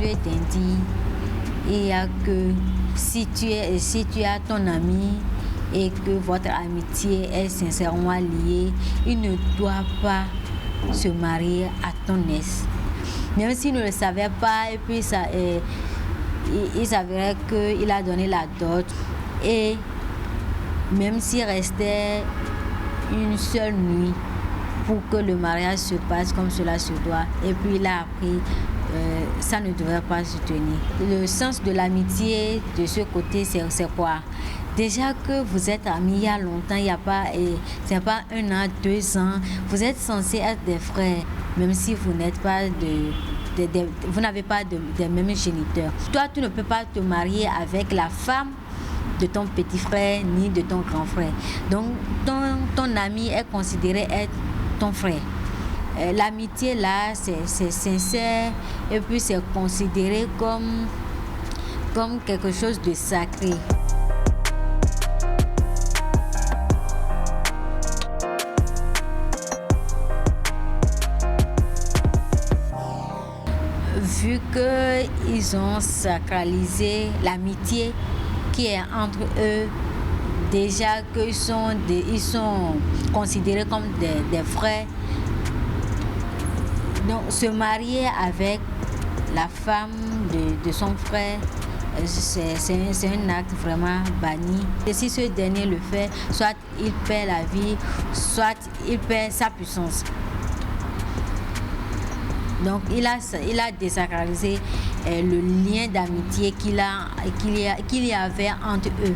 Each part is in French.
es Dendi, il n'y a que si tu as ton ami et que votre amitié est sincèrement liée, il ne doit pas se marier à ton ex. Même s'il ne le savait pas, et puis il s'avérait qu'il a donné la dot, et même s'il restait une seule nuit pour que le mariage se passe comme cela se doit, et puis il a appris, ça ne devrait pas se tenir. Le sens de l'amitié de ce côté, c'est quoi? Déjà que vous êtes amis il y a longtemps, c'est pas 1 an, 2 ans, vous êtes censés être des frères, même si vous n'êtes pas vous n'avez pas des mêmes géniteurs. Toi, tu ne peux pas te marier avec la femme de ton petit frère ni de ton grand frère. Donc, ton ami est considéré être ton frère. L'amitié là, c'est sincère et puis c'est considéré comme quelque chose de sacré. Vu qu'ils ont sacralisé l'amitié qui est entre eux, déjà qu'ils sont considérés comme des frères, donc se marier avec la femme de son frère, c'est un acte vraiment banni. Et si ce dernier le fait, soit il perd la vie, soit il perd sa puissance. Donc il a désacralisé le lien d'amitié qu'il y avait entre eux.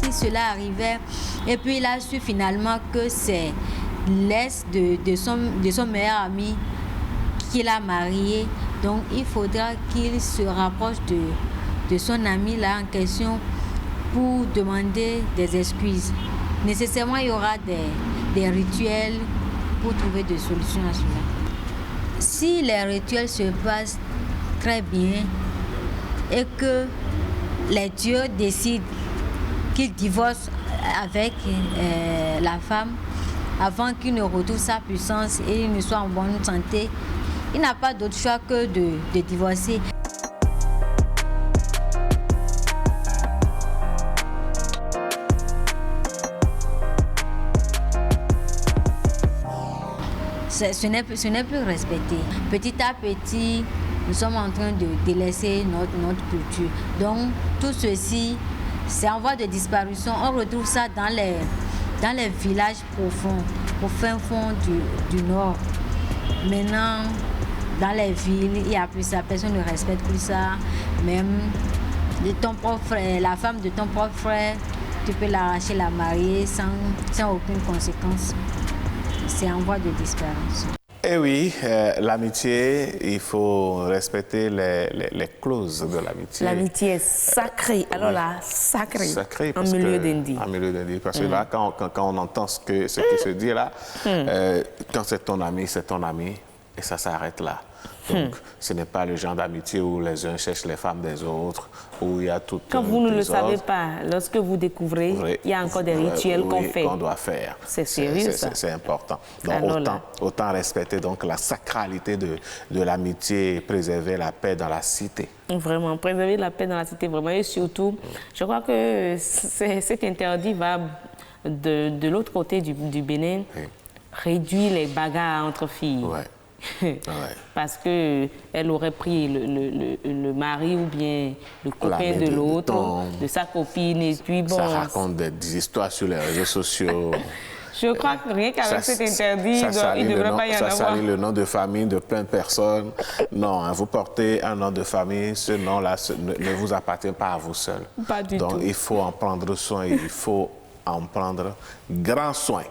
Si cela arrivait, et puis il a su finalement que c'est l'ex de son meilleur ami qu'il a marié, donc il faudra qu'il se rapproche de son ami là en question pour demander des excuses. Nécessairement, il y aura des rituels pour trouver des solutions à cela. Si les rituels se passent très bien et que les dieux décident qu'ils divorcent avec la femme avant qu'il ne retrouve sa puissance et il ne soit en bonne santé, il n'a pas d'autre choix que de divorcer. Ce n'est plus respecté. Petit à petit, nous sommes en train de délaisser notre culture. Donc, tout ceci, c'est en voie de disparition. On retrouve ça dans les villages profonds, au fin fond du nord. Maintenant, dans les villes, il n'y a plus ça. Personne ne respecte plus ça. Même ton propre frère, la femme de ton propre frère, tu peux l'arracher, la marier sans aucune conséquence. C'est en voie de disparition. Eh oui, l'amitié, il faut respecter les clauses de l'amitié. L'amitié est sacrée. Alors là, sacrée en milieu d'Indi. En milieu d'Indi. Parce que là, quand on entend ce qui se dit là, quand c'est ton ami, et ça s'arrête là. Donc, ce n'est pas le genre d'amitié où les uns cherchent les femmes des autres, où il y a tout. Quand vous ne le savez pas, lorsque vous découvrez, il y a encore des rituels qu'on doit faire. C'est sérieux, ça. C'est important. Donc, autant respecter donc la sacralité de l'amitié et préserver la paix dans la cité. Vraiment, préserver la paix dans la cité, vraiment. Et surtout, je crois que cet interdit va de l'autre côté du Bénin, réduire les bagarres entre filles. Ouais. Parce qu'elle aurait pris le mari ou bien le copain de l'autre, de sa copine, et puis bon... Ça raconte des histoires sur les réseaux sociaux. Je crois que rien qu'avec cet interdit, il ne devrait pas y en avoir. Ça salit le nom de famille de plein de personnes. Non, hein, vous portez un nom de famille, ce nom-là ne vous appartient pas à vous seul. Pas du tout. Donc il faut en prendre soin, il faut en prendre grand soin.